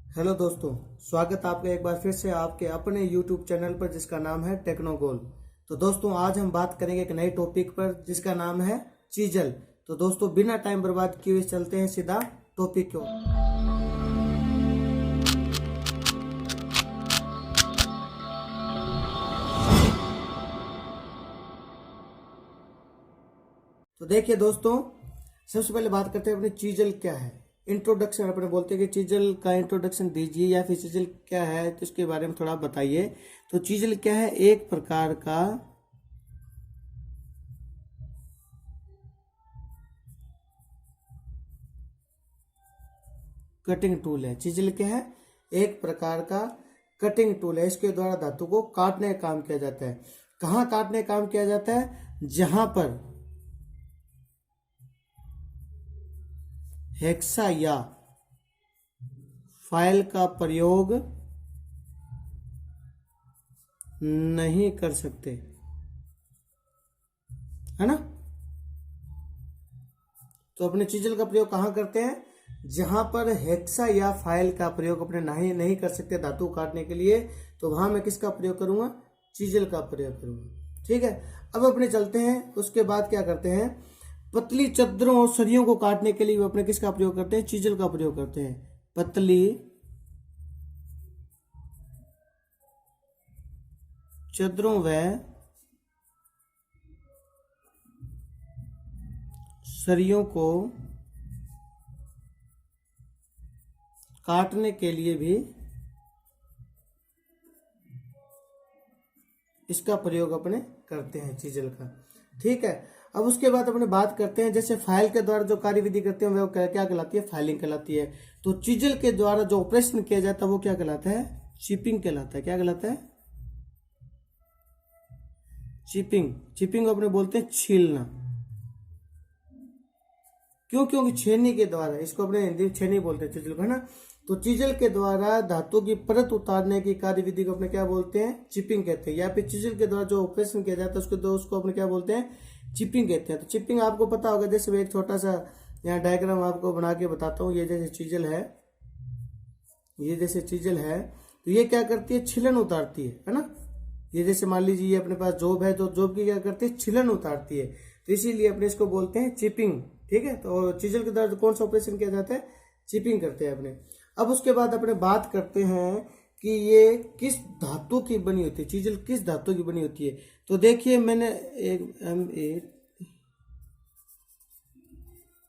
Hello दोस्तों, स्वागत आपका एक बार फिर से आपके अपने YouTube चैनल पर जिसका नाम है टेक्नोगोल। तो दोस्तों आज हम बात करेंगे एक नए टॉपिक पर जिसका नाम है चीजल। तो दोस्तों बिना टाइम बर्बाद किए हुए चलते हैं सीधा टॉपिक की ओर। तो देखिए दोस्तों, सबसे पहले बात करते हैं अपनी चीजल क्या है। इंट्रोडक्शन अपने बोलते हैं कि चीजल का इंट्रोडक्शन दीजिए या फिर चीजल क्या है, तो इसके बारे में थोड़ा बताइए। तो चीजल क्या है? एक प्रकार का कटिंग टूल है। चीजल क्या है? एक प्रकार का कटिंग टूल है। इसके द्वारा धातु को काटने का काम किया जाता है। कहाँ काटने का काम किया जाता है? जहां पर हेक्सा या फाइल का प्रयोग नहीं कर सकते, है ना। तो अपने चीजल का प्रयोग कहाँ करते हैं? जहां पर हेक्सा या फाइल का प्रयोग अपने नहीं कर सकते धातु काटने के लिए, तो वहां मैं किसका प्रयोग करूंगा? चीजल का प्रयोग करूंगा। ठीक है। अब अपने चलते हैं, उसके बाद क्या करते हैं? पतली चद्दरों और सरियों को काटने के लिए अपने किसका प्रयोग करते हैं? चीजल का प्रयोग करते हैं। पतली चद्दरों व सरियों को काटने के लिए भी इसका प्रयोग अपने करते हैं, चीजल का। ठीक है। अब उसके बाद अपने बात करते हैं, जैसे फाइल के द्वारा जो कार्यविधि करते हैं वह क्या कहलाती है? फाइलिंग कहलाती है। तो चीजल के द्वारा जो ऑपरेशन किया जाता है वो क्या कहलाता है? चिपिंग कहलाता है। क्या कहलाता है? चिपिंग। चिपिंग को अपने बोलते हैं छीलना। क्यों? क्योंकि छेनी के द्वारा, इसको अपने हिंदी में छेनी बोलते हैं चीजल को, है ना। तो चीजल के द्वारा धातु की परत उतारने की कार्यविधि को अपने क्या बोलते हैं? चिपिंग कहते हैं। या फिर चीजल के द्वारा जो ऑपरेशन किया जाता है उसको अपने क्या बोलते हैं? चिपिंग कहते हैं। तो चिपिंग आपको पता होगा, जैसे मैं एक छोटा सा यहाँ डायग्राम आपको बना के बताता हूँ। ये जैसे चीजल है, ये जैसे चीजल है, तो ये क्या करती है? छिलन उतारती है ना। ये जैसे मान लीजिए ये अपने पास जॉब है, तो जॉब की क्या करती है? छिलन उतारती है। तो इसीलिए अपने इसको बोलते हैं चिपिंग। ठीक है। तो चीजल के द्वारा कौन सा ऑपरेशन किया जाता है? चिपिंग करते हैं अपने। अब उसके बाद अपने बात करते हैं कि ये किस धातु की बनी होती है, चीजल किस धातु की बनी होती है। तो देखिए, मैंने एक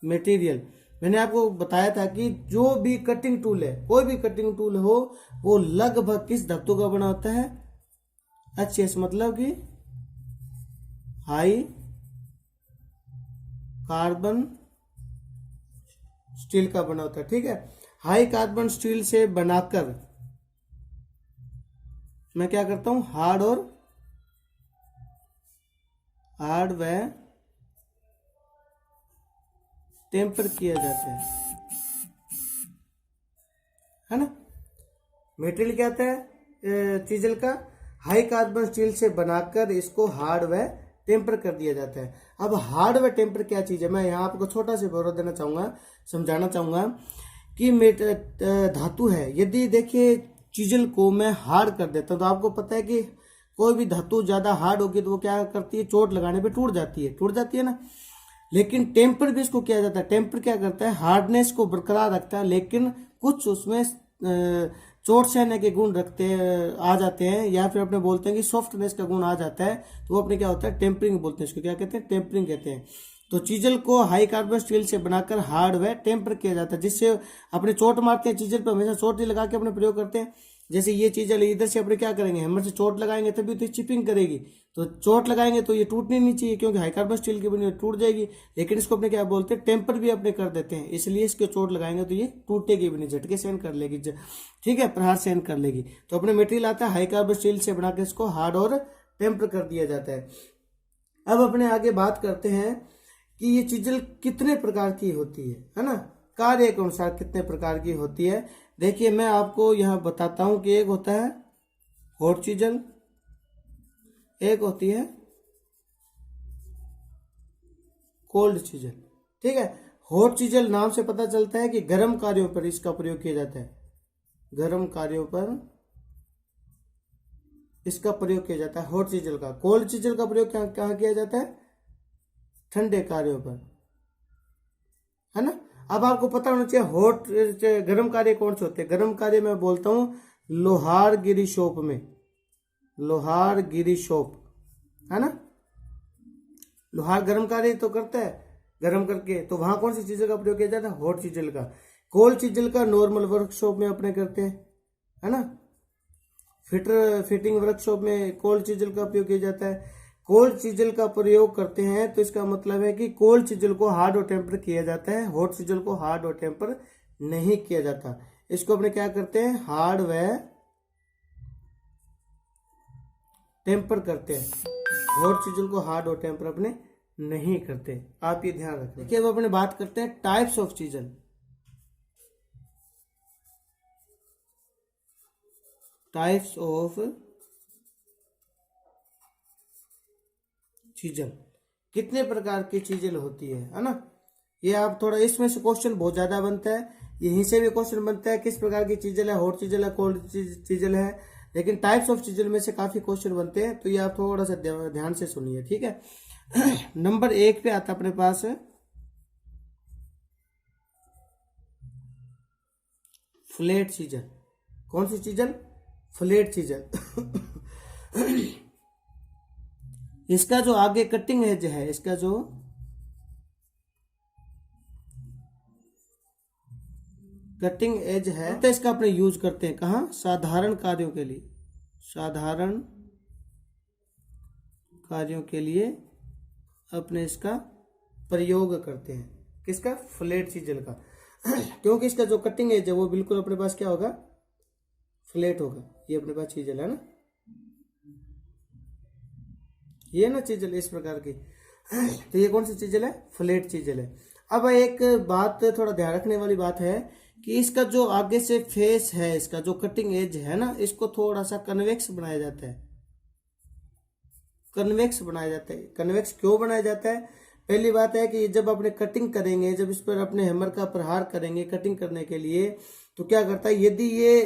मटेरियल मैंने आपको बताया था कि जो भी कटिंग टूल है, कोई भी कटिंग टूल हो, वो लगभग किस धातु का बना होता है? एचएस, मतलब कि हाई कार्बन स्टील का बना होता है। ठीक है। हाई कार्बन स्टील से बनाकर मैं क्या करता हूं? हार्ड व टेम्पर किया जाता है ना। मेटेरियल क्या आता है चीजल का? हाई कार्बन स्टील से बनाकर इसको हार्ड व टेम्पर कर दिया जाता है। अब हार्ड व टेम्पर क्या चीज है? मैं यहाँ आपको छोटा सा ब्यौरा देना चाहूंगा, समझाना चाहूंगा कि धातु है। यदि देखिए चीजल को मैं हार्ड कर देता हूँ, तो आपको पता है कि कोई भी धातु ज्यादा हार्ड होगी तो वो क्या करती है? चोट लगाने पे टूट जाती है ना। लेकिन टेम्पर भी इसको किया जाता है। टेम्पर क्या करता है? हार्डनेस को बरकरार रखता है, लेकिन कुछ उसमें चोट सहने के गुण आ जाते हैं, या फिर अपने बोलते हैं कि सॉफ्टनेस का गुण आ जाता है, तो वो अपने क्या होता है? टेम्परिंग बोलते हैं। इसको क्या कहते हैं? टेम्परिंग कहते हैं। तो चीजल को हाई कार्बन स्टील से बनाकर हार्ड व टेम्पर किया जाता है, जिससे अपने चोट मारते हैं चीजल पर, हमेशा चोट ही लगा के अपने प्रयोग करते हैं। जैसे ये चीजल इधर से अपने क्या करेंगे? हैमर से चोट लगाएंगे तभी तो चिपिंग करेगी। तो चोट लगाएंगे तो ये टूटनी नहीं चाहिए, क्योंकि हाई कार्बन स्टील की बनी टूट जाएगी। लेकिन इसको अपने क्या बोलते हैं? टेम्पर भी अपने कर देते हैं, इसलिए इसको चोट लगाएंगे तो ये टूटेगी भी नहीं, झटके सहन कर लेगी। ठीक है, प्रहार सहन कर लेगी। तो अपने मटेरियल आता है हाई कार्बन स्टील से बनाकर इसको हार्ड और टेम्पर कर दिया जाता है। अब अपने आगे बात करते हैं कि ये चीजल कितने प्रकार की होती है ना। कार्य के अनुसार कितने प्रकार की होती है। देखिए मैं आपको यहां बताता हूं कि एक होता है हॉट चीजल, एक होती है कोल्ड चीजल। ठीक है। हॉट चीजल नाम से पता चलता है कि गर्म कार्यों पर इसका प्रयोग किया जाता है। गर्म कार्यों पर इसका प्रयोग किया जाता है। हॉट चीजल का, कोल्ड चीजल का प्रयोग कहाँ किया जाता है? ठंडे कार्यों पर, है ना। अब आपको पता होना चाहिए हॉट गर्म कार्य कौन से होते हैं। गर्म कार्य मैं बोलता हूं लोहारगिरी शोप में, लोहारगिरी शोप, है ना। लोहार गर्म कार्य तो करता है गर्म करके, तो वहां कौन सी चीजों का प्रयोग किया जाता है? हॉट चीजल का। कोल्ड चीजल का नॉर्मल वर्कशॉप में अपने करते हैं, है ना। फिटिंग वर्कशॉप में कोल्ड चीजल का उपयोग किया जाता है। कोल्ड चीजल का प्रयोग करते हैं तो इसका मतलब है कि कोल्ड चीजल को हार्ड और टेम्पर किया जाता है, हॉट चीजल को हार्ड और टेम्पर नहीं किया जाता। इसको अपने क्या करते हैं? हार्ड व टेम्पर करते हैं। हॉट चीजल को हार्ड और टेम्पर अपने नहीं करते, आप ये ध्यान रखें। देखिए अब अपने बात करते हैं types of chisel. Types of chisel, कितने प्रकार की चीजल होती है ना। ये आप थोड़ा, इसमें से क्वेश्चन बहुत ज्यादा बनता है, यहीं से भी क्वेश्चन बनता है किस प्रकार की चीजल है, हॉट चीजल है, कोल्ड चीजल है। लेकिन टाइप्स ऑफ चीजल में से काफी क्वेश्चन बनते हैं, तो ये आप थोड़ा सा ध्यान से सुनिए, ठीक है। नंबर 1 पे आता अपने पास फ्लैट चीजल। कौन सी चीजल? Flat chisel. इसका जो आगे कटिंग एज है, इसका जो कटिंग एज है, तो इसका अपने यूज करते हैं कहाँ? साधारण कार्यों के लिए, साधारण कार्यों के लिए अपने इसका प्रयोग करते हैं। किसका? फ्लैट चीजल का। क्योंकि इसका जो कटिंग एज है वो बिल्कुल अपने पास क्या होगा? फ्लैट होगा। ये अपने पास चीजल है ना, ये ना चीजल इस प्रकार की। तो ये कौन सी चीजल है? फ्लैट चीजल है। अब एक बात थोड़ा ध्यान रखने वाली बात है कि इसका जो आगे से फेस है, इसका जो कटिंग एज है ना, इसको थोड़ा सा कन्वेक्स बनाया जाता है। कन्वेक्स बनाया जाता है। कन्वेक्स क्यों बनाया जाता है? पहली बात है कि जब अपने कटिंग करेंगे, जब इस पर अपने हैमर का प्रहार करेंगे कटिंग करने के लिए, तो क्या करता है, यदि ये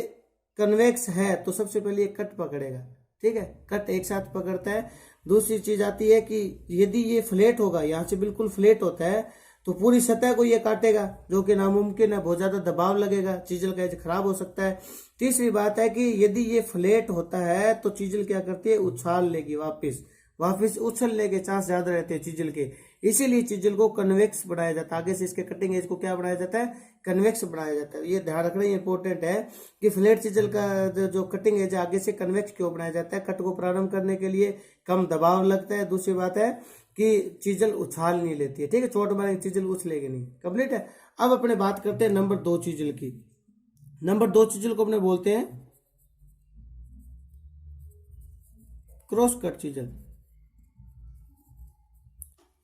कन्वेक्स है तो सबसे पहले ये कट पकड़ेगा, ठीक है, कट एक साथ पकड़ता है। दूसरी चीज आती है कि यदि ये फ्लैट होगा, यहाँ से बिल्कुल फ्लैट होता है, तो पूरी सतह को ये काटेगा, जो कि नामुमकिन है, बहुत ज्यादा दबाव लगेगा, चीजल का एज खराब हो सकता है। तीसरी बात है कि यदि ये फ्लैट होता है तो चीजल क्या करती है? उछाल लेगी, वापस उछलने के चांस ज्यादा रहते हैं चीजल के। इसीलिए चीजल को कन्वेक्स बनाया जाता है। आगे से इसके कटिंग एज को क्या बनाया जाता है? कन्वेक्स बनाया जाता है। ये ध्यान रखना इंपॉर्टेंट है कि फ्लैट चीजल का जो कटिंग एज है आगे से कन्वेक्स क्यों बनाया जाता है? कट को प्रारंभ करने के लिए कम दबाव लगता है। दूसरी बात है कि चीजल उछाल नहीं लेती है, ठीक है, चोट मारेंगे चीजल उछलेगी नहीं। कंप्लीट है। अब अपने बात करते हैं नंबर 2 चीजल की। नंबर 2 चीजल को अपने बोलते हैं cross cut chisel.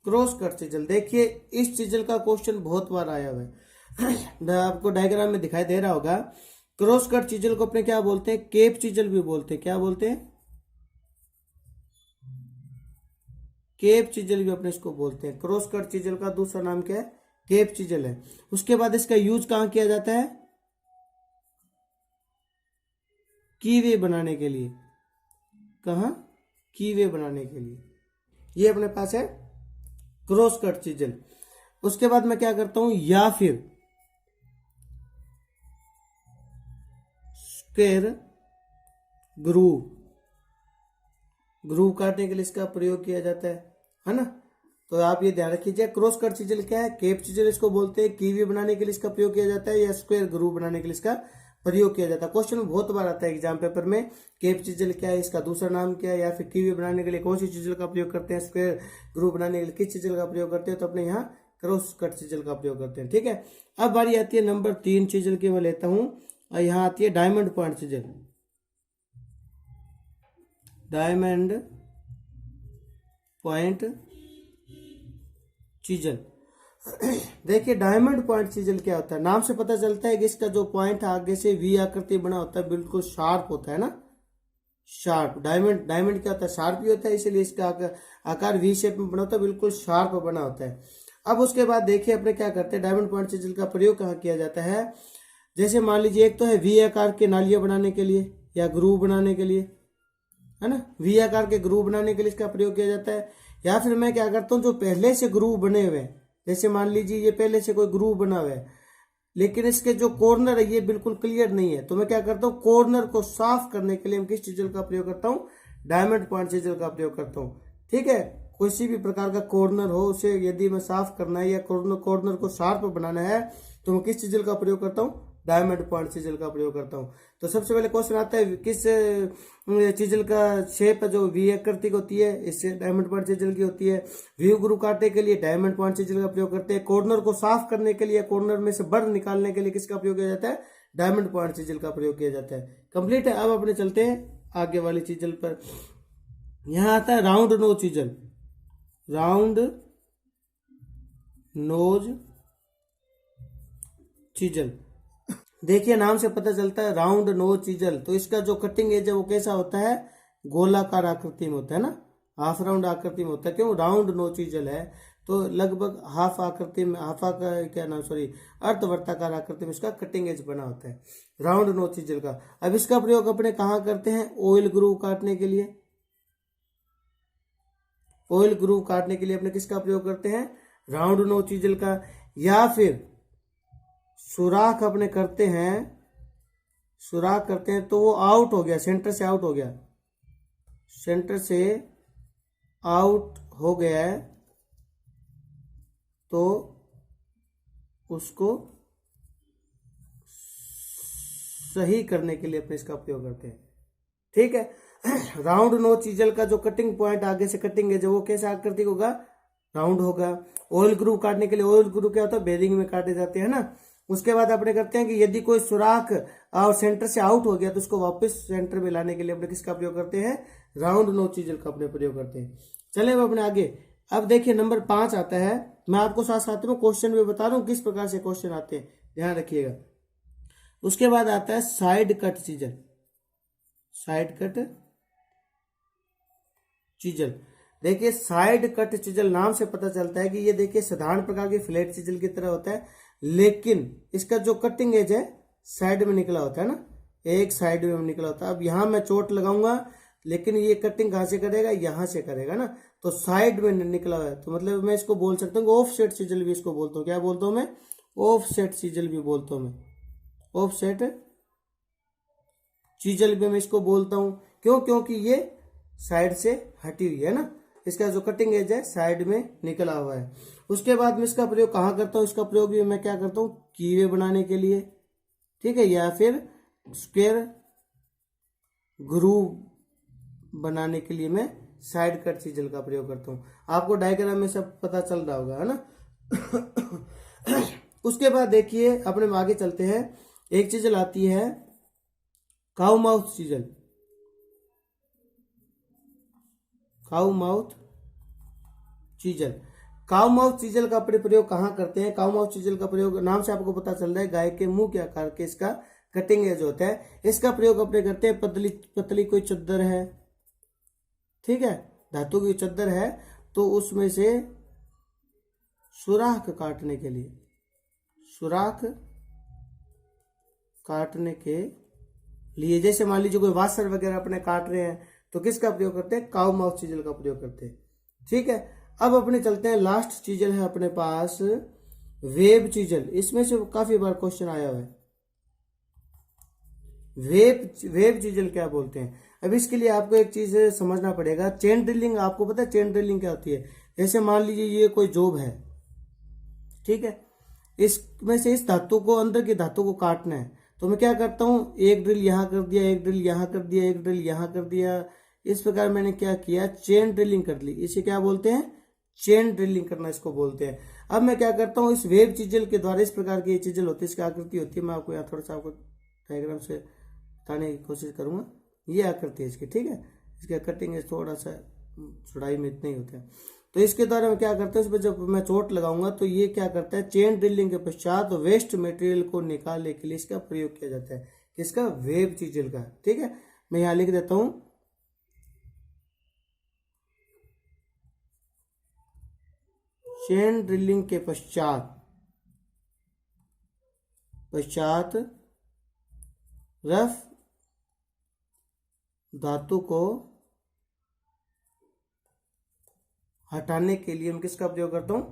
Cross cut chisel, देखिए इस चीजल का क्वेश्चन बहुत बार आया हुआ है। आपको डायग्राम में दिखाई दे रहा होगा। क्रॉस कट चीजल को अपने क्या बोलते हैं? केप चीजल भी बोलते हैं। क्या बोलते हैं? केप चीजल भी अपने इसको बोलते हैं। क्रॉस कट चीजल का दूसरा नाम क्या है? केप चीजल है। उसके बाद इसका यूज कहां किया जाता है? कीवे बनाने के लिए। कहां? कीवे बनाने के लिए। ये अपने पास है क्रॉस कट चीजल। उसके बाद मैं क्या करता हूं, या फिर स्क्वायर ग्रूव, ग्रूव काटने के लिए इसका प्रयोग किया जाता है ना। तो आप ये ध्यान रखिए, क्रॉस कट चीजल क्या है? केप चीजल इसको बोलते हैं। कीवी बनाने के लिए इसका प्रयोग किया जाता है, या स्क्वायर ग्रूव बनाने के लिए इसका प्रयोग किया जाता है। क्वेश्चन बहुत बार आता है एग्जाम पेपर में, केप चीजल क्या है, इसका दूसरा नाम क्या है, या फिर कीवी बनाने के लिए कौन सी चीजल का प्रयोग करते हैं, स्क्वायर ग्रूव बनाने के लिए किस चीजल का प्रयोग करते हैं, तो अपने यहाँ क्रॉस कट चीजल का प्रयोग करते हैं, ठीक है। अब बारी आती है नंबर 3 चीजल की, मैं लेता हूं, और यहाँ आती है diamond point chisel. Diamond point chisel. देखिए डायमंड पॉइंट चीजल क्या होता है? नाम से पता चलता है कि इसका जो पॉइंट आगे से वी आकृति बना होता है, बिल्कुल शार्प होता है ना, शार्प। डायमंड, डायमंड क्या होता है? शार्प ही होता है, इसीलिए इसका आकार वी शेप में बना होता है, बिल्कुल शार्प बना होता है। अब उसके बाद देखिए अपने क्या करते हैं, डायमंड पॉइंट चीजल का प्रयोग कहाँ किया जाता है? जैसे मान लीजिए एक तो है वी आकार के नालियां बनाने के लिए या ग्रूव बनाने के लिए, है ना, वी आकार के ग्रूव बनाने के लिए इसका प्रयोग किया जाता है। या फिर मैं क्या करता हूँ, जो पहले से ग्रूव बने हुए हैं, जैसे मान लीजिए ये पहले से कोई ग्रूव बना हुआ है लेकिन इसके जो कॉर्नर है ये बिल्कुल क्लियर नहीं है, तो मैं क्या करता हूँ, कॉर्नर को साफ करने के लिए हम किस चीजल का प्रयोग करता हूँ, डायमंड पॉइंट चीजल का प्रयोग करता हूँ। ठीक है, किसी भी प्रकार का कॉर्नर हो उसे यदि मैं साफ करना है या कॉर्नर को शार्प बनाना है तो मैं किस चीजल का प्रयोग करता हूँ, डायमंड पॉइंट चीजल का प्रयोग करता हूँ। तो सबसे पहले क्वेश्चन आता है किस चीजल का शेप जो वी आकृति होती है इससे डायमंड पॉइंट चीजल की होती है। व्यू ग्रुव काटने के लिए डायमंड पॉइंट चीजल का प्रयोग करते हैं। कॉर्नर को साफ करने के लिए, कॉर्नर में से बर निकालने के लिए किसका प्रयोग किया जाता है, डायमंड पॉइंट चीजल का प्रयोग किया जाता है। कंप्लीट है। अब अपने चलते हैं आगे वाली चीजल पर। यहां आता है round nose chisel, round nose chisel. देखिए नाम से पता चलता है राउंड नोज चीजल, तो इसका जो कटिंग एज है वो कैसा होता है, गोलाकार आकृति में होता है ना, हाफ राउंड आकृति में होता है। क्यों, राउंड नोज चीजल है तो लगभग हाफ आकृति में, अर्धवर्ताकार आकृति में इसका कटिंग एज बना होता है, राउंड नोज चीजल का। अब इसका प्रयोग अपने कहाँ करते हैं, ऑयल ग्रूव काटने के लिए। ऑयल ग्रूव काटने के लिए अपने किसका प्रयोग करते हैं, राउंड नोज चीजल का। या फिर सुराख अपने करते हैं, सुराख करते हैं तो वो आउट हो गया, सेंटर से आउट हो गया, सेंटर से आउट हो गया है तो उसको सही करने के लिए अपने इसका प्रयोग करते हैं। ठीक है, राउंड नोज चीजल का जो कटिंग पॉइंट आगे से कटिंग है जो वो कैसे आकृति होगा, राउंड होगा। ऑयल ग्रूव काटने के लिए, ऑयल ग्रूव क्या होता है, बेरिंग में काटे जाते हैं ना। उसके बाद अपने करते हैं कि यदि कोई सुराख और सेंटर से आउट हो गया तो उसको वापस सेंटर में लाने के लिए अपने किसका प्रयोग करते हैं, राउंड नोज चीजल का अपने प्रयोग करते हैं। चले अब अपने आगे। अब देखिए नंबर 5 आता है, मैं आपको साथ साथ में क्वेश्चन भी बता रहा हूँ किस प्रकार से क्वेश्चन आते हैं, ध्यान रखिएगा। उसके बाद आता है side cut chisel, side cut chisel. देखिए साइड कट चीजल नाम से पता चलता है कि ये देखिए साधारण प्रकार के फ्लैट चीजल की तरह होता है, लेकिन इसका जो कटिंग एज है साइड में निकला होता है ना, एक साइड में निकला होता है। अब यहां मैं चोट लगाऊंगा लेकिन ये कटिंग कहां से करेगा, यहां से करेगा ना, तो साइड में निकला हुआ है, तो मतलब मैं इसको बोल सकता हूँ ऑफ सेट चीजल भी इसको बोलता हूँ। क्या बोलता हूँ मैं, ऑफ सेट चीजल भी बोलता हूँ मैं, ऑफ सेट चीजल भी मैं इसको बोलता हूँ। क्यों, क्योंकि ये साइड से हटी हुई है ना, इसका जो कटिंग एज है साइड में निकला हुआ है। उसके बाद में इसका प्रयोग कहाँ करता हूँ, इसका प्रयोग भी मैं क्या करता हूँ, कीवे बनाने के लिए, ठीक है, या फिर स्क्वायर ग्रूव बनाने के लिए मैं साइड कट चीजल का प्रयोग करता हूँ। आपको डायग्राम में सब पता चल रहा होगा, है ना। उसके बाद देखिए अपने आगे चलते हैं, एक चीजल आती है cow mouth chisel, cow mouth chisel. Cow mouth chisel का प्रयोग कहाँ करते हैं, काउ माउथ चीजल का प्रयोग नाम से आपको पता चल रहा है, गाय के मुंह के आकार के इसका कटिंग एज होता है। इसका प्रयोग अपने करते हैं, पतली पतली कोई चद्दर है, ठीक है, धातु की चद्दर है, तो उसमें से सुराख काटने के लिए, सुराख काटने के लिए, जैसे मान लीजिए कोई वासर वगैरह अपने काट रहे हैं तो किसका प्रयोग करते हैं, काउ माउथ चीजल का प्रयोग करते हैं। ठीक है, अब अपने चलते हैं, लास्ट चीजल है अपने पास वेब चीजल। इसमें से काफी बार क्वेश्चन आया हुआ है, वेब चीजल क्या बोलते हैं। अब इसके लिए आपको एक चीज समझना पड़ेगा, चेन ड्रिलिंग, आपको पता है चेन ड्रिलिंग क्या होती है। जैसे मान लीजिए ये कोई जॉब है, ठीक है, इसमें से इस धातु को, अंदर की धातु को काटना है, तो मैं क्या करता हूँ, एक ड्रिल यहाँ कर दिया, एक ड्रिल यहाँ कर दिया, एक ड्रिल यहाँ कर दिया, इस प्रकार मैंने क्या किया, चेन ड्रिलिंग कर ली। इसे क्या बोलते हैं, चेन ड्रिलिंग करना इसको बोलते हैं। अब मैं क्या करता हूँ, इस वेब चीजल के द्वारा, इस प्रकार की चीजल होती है, इसकी आकृति होती है, मैं आपको यहाँ थोड़ा सा आपको डायग्राम से बताने की कोशिश करूंगा। ये आकृति है इसकी, ठीक है, इसका कटिंग है थोड़ा सा चौड़ाई में इतना ही होता है। तो इसके द्वारा मैं क्या करता हूँ, इस पर जब मैं चोट लगाऊंगा तो ये क्या करता है, चेन ड्रिलिंग के पश्चात वेस्ट मटेरियल को निकालने के लिए इसका प्रयोग किया जाता है, किसका, वेब चीजल का। ठीक है, मैं यहाँ लिख देता हूँ, चेन ड्रिलिंग के पश्चात रफ धातु को हटाने के लिए मैं किसका प्रयोग करता हूँ?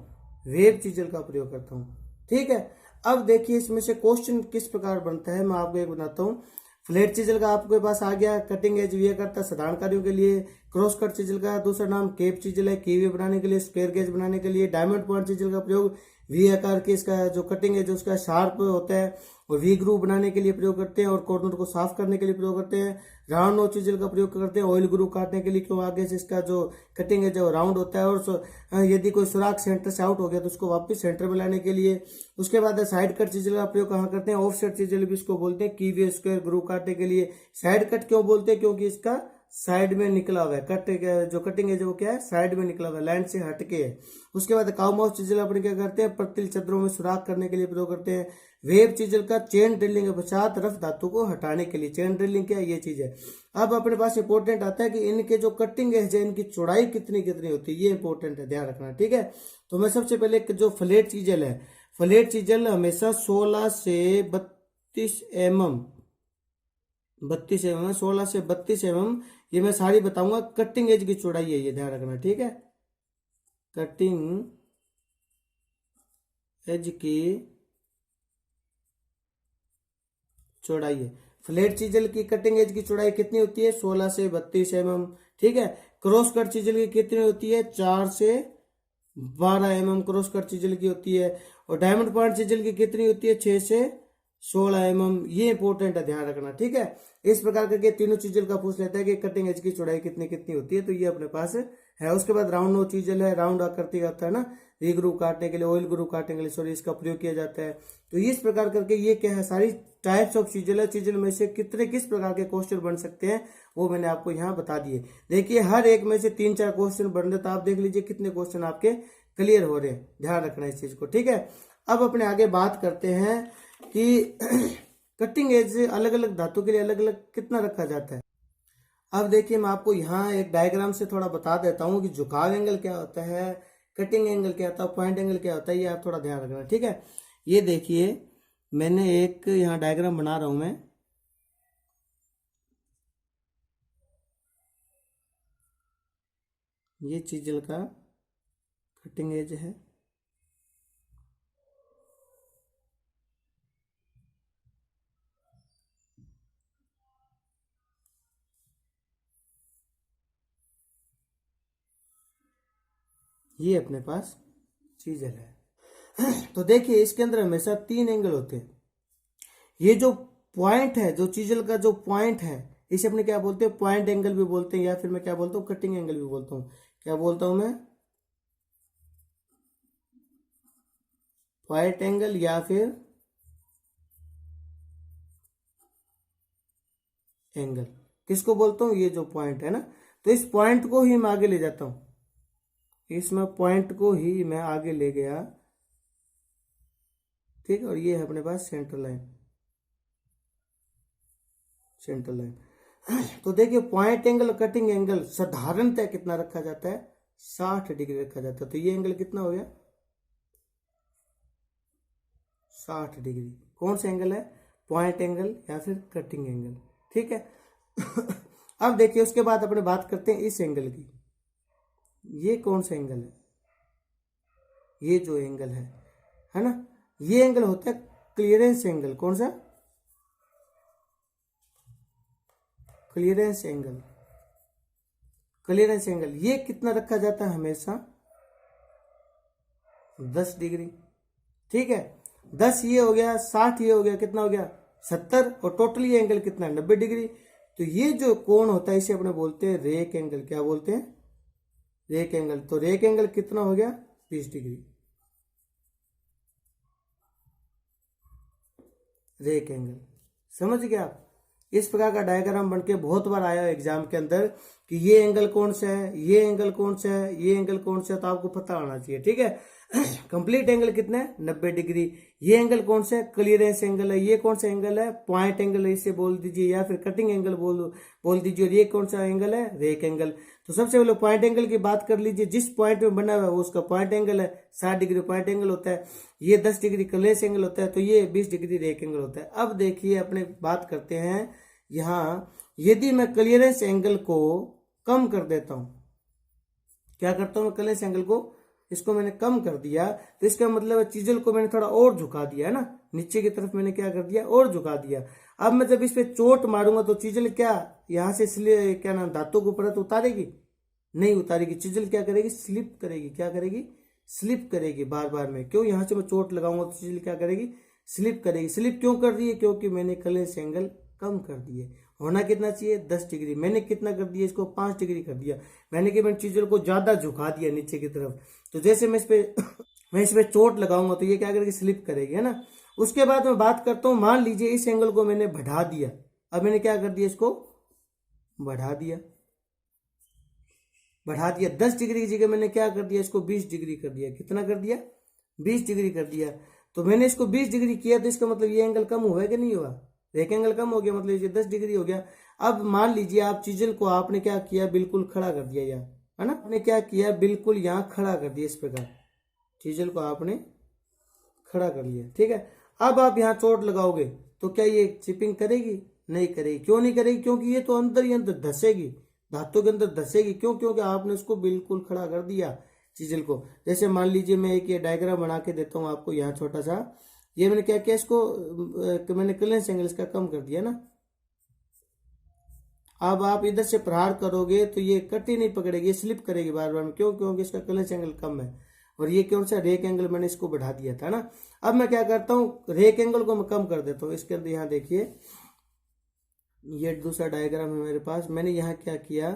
वेब चीजल का प्रयोग करता हूँ। ठीक है, अब देखिए इसमें से क्वेश्चन किस प्रकार बनता है, मैं आपको एक बनाता हूँ। फ्लैट चीजल का आपके पास आ गया, कटिंग एज वीए करता है साधारण कार्यों के लिए। क्रॉस कट चीजल का दूसरा नाम केप चीजल है, कीवे बनाने के लिए, स्क्वायर गेज बनाने के लिए। डायमंड पॉइंट चीजल का प्रयोग वी आकार के इसका जो कटिंग है जो उसका शार्प होता है और वी ग्रूव बनाने के लिए प्रयोग करते हैं और कॉर्नर को साफ करने के लिए प्रयोग करते हैं। राउंड नोच चीजल का प्रयोग करते हैं ऑयल ग्रूव काटने के लिए, क्यों आगे से इसका जो कटिंग है जो राउंड होता है और यदि कोई सुराख सेंटर से आउट हो गया तो उसको वापस सेंटर में लाने के लिए। उसके बाद साइड कट चीजल का प्रयोग कहाँ करते हैं? ऑफ सेट चीजल भी इसको बोलते हैं, कीवे स्क्वायर ग्रूव काटने के लिए। साइड कट क्यों बोलते हैं? क्योंकि इसका साइड में निकला हुआ है, कट जो कटिंग है जो क्या है साइड में निकला हुआ है, लाइन से हटके है। उसके बाद काउ माउथ चीजल अपन क्या करते हैं? प्रतील चद्रों में सुराख करने के लिए प्रयोग करते हैं। वेब चीजल का चेन ड्रिलिंग के पश्चात रफ धातु को हटाने के लिए। चेन ड्रिलिंग क्या है? ये चीज है। अब अपने पास इंपोर्टेंट आता है कि इनके जो कटिंग है इनकी चौड़ाई कितनी कितनी होती है, ये इंपोर्टेंट है, ध्यान रखना। ठीक है, तो मैं सबसे पहले जो फ्लैट चीजल है, फ्लैट चीजल हमेशा 16 से 32 mm 16 से 32 mm ये मैं सारी बताऊंगा। कटिंग एज की चौड़ाई है ये, ध्यान रखना। ठीक है, कटिंग एज की चौड़ाई है। फ्लैट चीजल की कटिंग एज की चौड़ाई कितनी होती है? 16 से 32 mm। ठीक है, क्रॉस कट चीजल की कितनी होती है? 4 से 12 mm क्रॉस कट चीजल की होती है। और डायमंड पॉइंट चीजल की कितनी होती है? 6 से 16 mm। ये इंपॉर्टेंट है, ध्यान रखना। ठीक है, इस प्रकार करके तीनों चीजल का पूछ लेता है कि कटिंग एज की चौड़ाई कितनी कितनी होती है, तो ये अपने पास है। उसके बाद राउंड नो चीजल है, राउंड आकृति का होता है ना, वी ग्रूव काटने के लिए, ऑयल ग्रूव काटने के लिए सॉरी इसका प्रयोग किया जाता है। तो इस प्रकार करके ये क्या है, सारी टाइप्स ऑफ चीजल है। चीजल में से कितने किस प्रकार के क्वेश्चन बन सकते हैं वो मैंने आपको यहाँ बता दिए। देखिए हर एक में से 3-4 क्वेश्चन बन रहे, तो आप देख लीजिए कितने क्वेश्चन आपके क्लियर हो रहे हैं, ध्यान रखना इस चीज को। ठीक है, अब अपने आगे बात करते हैं कि कटिंग एज अलग अलग धातु के लिए अलग अलग कितना रखा जाता है। अब देखिए मैं आपको यहाँ एक डायग्राम से थोड़ा बता देता हूँ कि झुकाव एंगल क्या होता है, कटिंग एंगल क्या होता है, पॉइंट एंगल क्या होता है, ये आप थोड़ा ध्यान रखना। ठीक है, ये देखिए मैंने एक यहाँ डायग्राम बना रहा हूं मैं। ये चीजल का कटिंग एज है, ये अपने पास चीजल है। तो देखिए इसके अंदर हमेशा 3 एंगल होते हैं। ये जो पॉइंट है, जो चीजल का जो पॉइंट है, इसे अपने क्या बोलते हैं? पॉइंट एंगल भी बोलते हैं, या फिर मैं क्या बोलता हूँ? कटिंग एंगल भी बोलता हूँ। क्या बोलता हूं मैं? पॉइंट एंगल या फिर एंगल, किसको बोलता हूँ? ये जो पॉइंट है ना, तो इस पॉइंट को ही मैं आगे ले जाता हूं, इसमें पॉइंट को ही मैं आगे ले गया। ठीक, और ये है अपने पास सेंटर लाइन, सेंटर लाइन। तो देखिए पॉइंट एंगल कटिंग एंगल साधारणतः कितना रखा जाता है? 60 डिग्री रखा जाता है। तो ये एंगल कितना हो गया? 60 डिग्री। कौन सा एंगल है? पॉइंट एंगल या फिर कटिंग एंगल। ठीक है। अब देखिए उसके बाद अपने बात करते हैं इस एंगल की। ये कौन सा एंगल है? ये जो एंगल है ना, ये एंगल होता है क्लियरेंस एंगल। कौन सा? Clearance angle. क्लियरेंस एंगल ये कितना रखा जाता है? हमेशा 10 डिग्री। ठीक है, 10 ये हो गया, 60 ये हो गया, कितना हो गया? 70। और टोटली एंगल कितना है? 90 डिग्री। तो ये जो कोण होता है इसे अपने बोलते हैं रेक एंगल। क्या बोलते हैं? Rake angle. तो रेक एंगल कितना हो गया? 20 डिग्री। रेक एंगल, समझ गए आप? इस प्रकार का डायग्राम बनके बहुत बार आया है एग्जाम के अंदर कि ये एंगल कौन सा है, ये एंगल कौन सा है, ये एंगल कौन सा है, तो आपको पता होना चाहिए। ठीक है, कंप्लीट एंगल कितना है, 90 डिग्री। ये एंगल कौन सा है, क्लियरेंस एंगल है। ये कौन सा एंगल है, पॉइंट एंगल है, इसे बोल दीजिए, या फिर कटिंग एंगल बोल दीजिए। और ये कौन सा एंगल है, रेक एंगल। तो सबसे पहले पॉइंट एंगल की बात कर लीजिए। जिस पॉइंट में बना हुआ है वो उसका पॉइंट एंगल है, 60 डिग्री पॉइंट एंगल होता है। ये 10 डिग्री क्लियरेंस एंगल होता है, तो ये 20 डिग्री रेक एंगल होता है। अब देखिए अपने बात करते हैं यहाँ, यदि मैं क्लियरेंस एंगल को कम कर देता हूं, क्या करता हूं मैं, क्लियरेंस एंगल को इसको मैंने कम कर दिया, तो इसका मतलब चीजल को मैंने थोड़ा और झुका दिया है ना, नीचे की तरफ मैंने क्या कर दिया, और झुका दिया। अब मैं जब इस पे चोट मारूंगा तो चीजल क्या यहां से इसलिए क्या नाम धातु को परत उतारेगी, नहीं उतारेगी। चीजल क्या करेगी, स्लिप करेगी। क्या करेगी, स्लिप करेगी बार बार में। क्यों, यहां से मैं चोट लगाऊंगा तो चीजल क्या करेगी, स्लिप करेगी। स्लिप क्यों कर रही है, क्योंकि मैंने क्लियरेंस एंगल कम कर दिए। होना कितना चाहिए, 10 डिग्री। मैंने कितना कर दिया, इसको 5 डिग्री कर दिया। मैंने कि मैंने चीजल को ज्यादा झुका दिया नीचे की तरफ। तो जैसे मैं इस पे चोट लगाऊंगा तो ये क्या करेगी, स्लिप करेगी, है ना। उसके बाद मैं बात करता हूं, मान लीजिए इस एंगल को मैंने बढ़ा दिया। अब मैंने क्या कर दिया, इसको बढ़ा दिया। 10 डिग्री की जगह मैंने क्या कर दिया, इसको 20 डिग्री कर दिया। कितना कर दिया, 20 डिग्री कर दिया। तो मैंने इसको 20 डिग्री किया, तो इसका मतलब ये एंगल कम हुआ है कि नहीं हुआ, एक एंगल कम हो गया, मतलब ये 10 डिग्री हो गया। अब मान लीजिए आप चीजल को आपने क्या किया, बिल्कुल खड़ा कर दिया यहाँ, है ना। आपने क्या किया, बिल्कुल यहाँ खड़ा कर दिया, इस प्रकार चीजल को आपने खड़ा कर लिया। ठीक है, अब आप यहाँ चोट लगाओगे तो क्या ये चिपिंग करेगी, नहीं करेगी। क्यों नहीं करेगी, क्योंकि ये तो अंदर ही अंदर धसेगी, धातु के अंदर धसेगी। क्यों, क्योंकि आपने उसको बिल्कुल खड़ा कर दिया चीजल को। जैसे मान लीजिए मैं एक ये डायग्राम बना के देता हूँ आपको, यहाँ छोटा सा, ये मैंने क्या किया, इसको मैंने क्लियरेंस एंगल इसका कम कर दिया ना। अब आप इधर से प्रहार करोगे तो ये कट ही नहीं पकड़ेगी, ये स्लिप करेगी बार बार में। क्यों, क्योंकि इसका क्लियरेंस एंगल कम है। और ये कौन सा, रेक एंगल, मैंने इसको बढ़ा दिया था ना। अब मैं क्या करता हूँ, रेक एंगल को मैं कम कर देता हूँ। इसके अंदर यहाँ देखिए, ये दूसरा डायग्राम है मेरे पास। मैंने यहाँ क्या किया,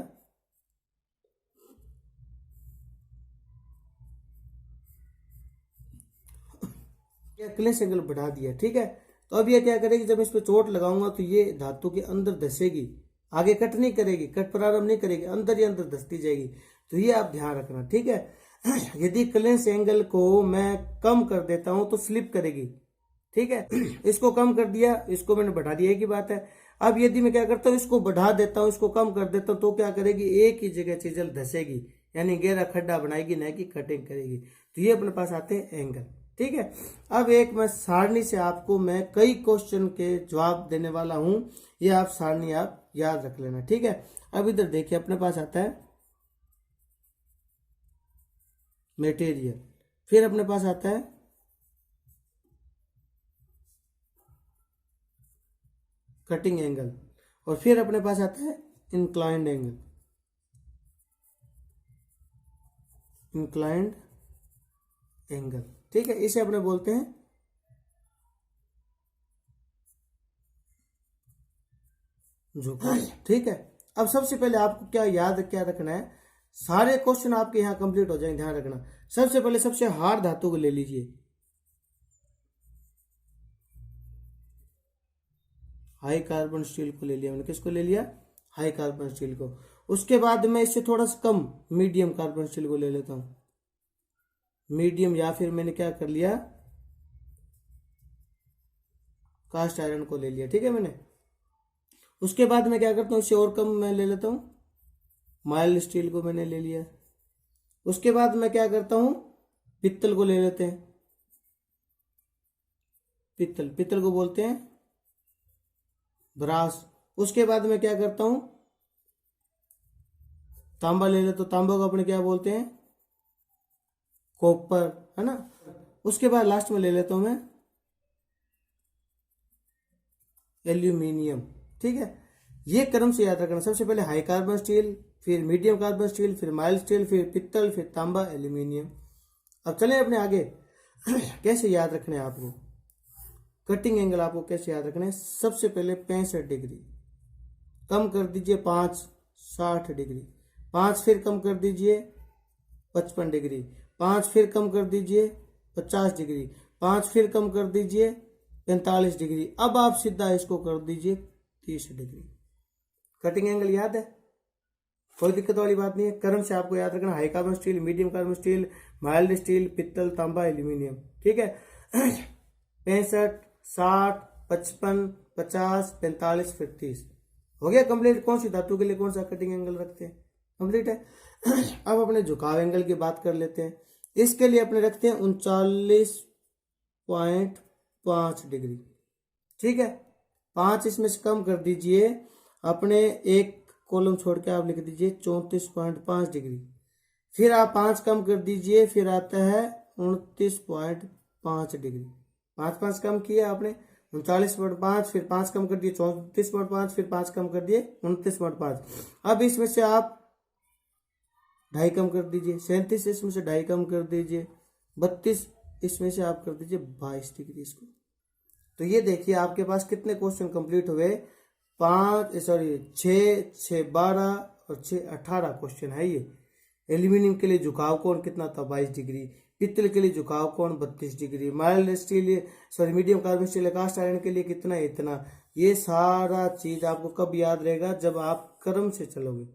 क्लियरेंस एंगल बढ़ा दिया। ठीक है, तो अब ये क्या करेगी, जब इस पे चोट लगाऊंगा तो ये धातु के अंदर धसेगी, आगे कट नहीं करेगी, कट प्रारंभ नहीं करेगी, अंदर ही अंदर धसती जाएगी। तो ये आप ध्यान रखना। ठीक है, यदि क्लियरेंस एंगल को मैं कम कर देता हूं तो स्लिप करेगी। ठीक है, इसको कम कर दिया, इसको मैंने बढ़ा दिया, एक ही बात है। अब यदि मैं क्या करता हूँ, इसको बढ़ा देता हूँ, इसको कम कर देता हूँ, तो क्या करेगी, एक ही जगह चीजल धसेगी, यानी गहरा खड्डा बनाएगी, न कि कटिंग करेगी। तो ये अपने पास आते हैं एंगल। ठीक है, अब एक मैं सारणी से आपको मैं कई क्वेश्चन के जवाब देने वाला हूं, ये आप सारणी आप याद रख लेना। ठीक है, अब इधर देखिए अपने पास आता है मटेरियल, फिर अपने पास आता है कटिंग एंगल, और फिर अपने पास आता है इंक्लाइंड एंगल, इंक्लाइंड एंगल। ठीक है, इसे अपने बोलते हैं झुकाव। ठीक है, अब सबसे पहले आपको क्या रखना है, सारे क्वेश्चन आपके यहाँ कंप्लीट हो जाएंगे, ध्यान रखना। सबसे पहले सबसे हार्ड धातु को ले लीजिए, हाई कार्बन स्टील को ले लिया मैंने। किसको ले लिया, हाई कार्बन स्टील को। उसके बाद मैं इससे थोड़ा सा कम मीडियम कार्बन स्टील को ले लेता हूं, मीडियम, या फिर मैंने क्या कर लिया, कास्ट आयरन को ले लिया। ठीक है, मैंने उसके बाद मैं क्या करता हूँ, इससे और कम मैं ले लेता हूँ, माइल्ड स्टील को मैंने ले लिया। उसके बाद मैं क्या करता हूँ, पित्तल को ले लेते हैं, पित्तल को बोलते हैं ब्रास। उसके बाद मैं क्या करता हूँ, तांबा ले लेता हूँ, तांबा को अपने क्या बोलते हैं, कॉपर, है ना। उसके बाद लास्ट में ले लेता हूँ मैं एल्यूमिनियम। ठीक है, ये क्रम से याद रखना, सबसे पहले हाई कार्बन स्टील, फिर मीडियम कार्बन स्टील, फिर माइल्ड स्टील, फिर पित्तल, फिर तांबा, एल्यूमिनियम। अब चलें अपने आगे, कैसे याद रखने हैं आपको, कटिंग एंगल आपको कैसे याद रखना है। सबसे पहले 65 डिग्री कम कर दीजिए, 5 60 डिग्री, 5 फिर कम कर दीजिए 55 डिग्री, 5 फिर कम कर दीजिए 50 डिग्री, 5 फिर कम कर दीजिए 45 डिग्री। अब आप सीधा इसको कर दीजिए 30 डिग्री। कटिंग एंगल याद है, कोई दिक्कत वाली बात नहीं है। क्रम से आपको याद रखना, high carbon steel, medium carbon steel, mild steel, पित्तल, तांबा, एल्यूमिनियम। ठीक है। 65, 60, 55, 50, 45, फिर 30 हो गया कंप्लीट। कौन सी धातु के लिए कौन सा कटिंग एंगल रखते हैं, कंप्लीट है। अब अपने झुकाव एंगल की बात कर लेते हैं। इसके लिए अपने रखते हैं 39.5 डिग्री। ठीक है, 5 इसमें से कम कर दीजिए, अपने एक कॉलम छोड़ के आप लिख दीजिए 34.5 डिग्री। फिर आप 5 कम कर दीजिए, फिर आता है 29.5 डिग्री। 5 कम किया आपने 39.5, फिर 5 कम कर दिए 34.5, फिर 5 कम कर दिए 29.5। अब इसमें से आप 2.5 कम कर दीजिए, 37 इसमें से 2.5 कम कर दीजिए, 32 इसमें से आप कर दीजिए 22 डिग्री इसको। तो ये देखिए आपके पास कितने क्वेश्चन कंप्लीट हुए, 6, 12 और 6, 18 क्वेश्चन है ये। एल्यूमिनियम के लिए झुकाव कोण कितना था, 22 डिग्री। पित्तल के लिए झुकाव कोण 32 डिग्री। Mild steel medium carbon steel cast iron के लिए कितना, इतना। ये सारा चीज आपको कब याद रहेगा, जब आप क्रम से चलोगे।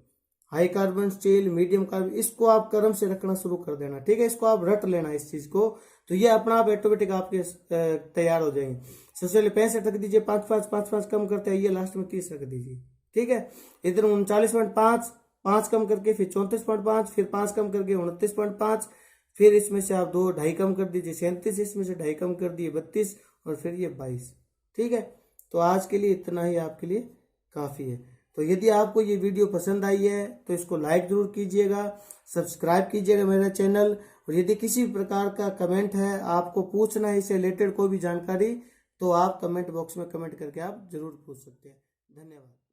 High carbon steel, medium carbon, इसको आप क्रम से रखना शुरू कर देना। ठीक है, इसको आप रट लेना इस चीज को, तो ये अपना आप ऑटोमेटिक आपके तैयार हो जाएंगे। सबसे पहले 65 रख दीजिए, 5 कम करते आइए, लास्ट में 30 रख दीजिए। ठीक है, इधर 39.5, 5 कम करके फिर 34.5, फिर 5 कम करके 29.5, फिर इसमें से आप 2.5 कम कर दीजिए 37, इसमें से 2.5 कम कर दिए 32, और फिर ये 22। ठीक है, तो आज के लिए इतना ही आपके लिए काफ़ी है। तो यदि आपको ये वीडियो पसंद आई है तो इसको लाइक जरूर कीजिएगा, सब्सक्राइब कीजिएगा मेरा चैनल, और यदि किसी प्रकार का कमेंट है, आपको पूछना है इससे रिलेटेड कोई भी जानकारी, तो आप कमेंट बॉक्स में कमेंट करके आप जरूर पूछ सकते हैं। धन्यवाद।